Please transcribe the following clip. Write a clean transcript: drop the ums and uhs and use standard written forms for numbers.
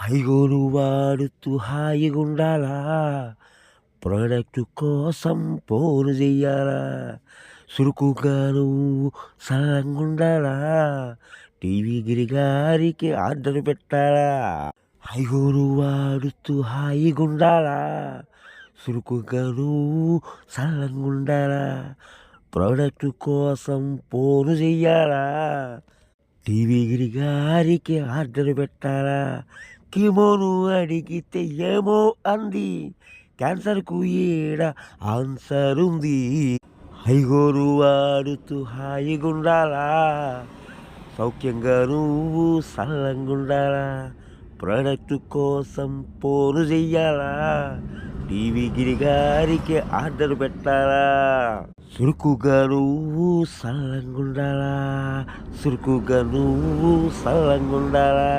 హైగోను వాడుతూ హాయిగుండాలా, ప్రొడక్టు కోసం ఫోను జెయ్యాలా, సురుకుగా నువ్వు సల్లంగుండాలా, టీవీ గిరిగారికి ఆర్డర్ పెట్టాలా. హైగోను వాడుతూ హాయిగుండాలా, సురుకుగా నువ్వు సల్లంగుండాలా, ప్రొడక్టు కోసం ఫోను జెయ్యాలా, టీవీ గిరిగారికి ఆర్డర్ పెట్టాలా. కిమోను అడిగితే ఏమో అంది, క్యాన్సర్‌కు ఏడ ఆన్సర్ ఉంది. హైగోను వాడుతూ హాయిగుండాలా, సౌఖ్యంగా నువ్వు సల్లంగుండాలా, ప్రొడక్టు కోసం ఫోను జెయ్యాలా, టీవీ గిరిగారికి ఆర్డర్ పెట్టాలా. సురుకుగా నువ్వు సల్లంగుండాలా, సురుకుగా నువ్వు సల్లంగుండాలా.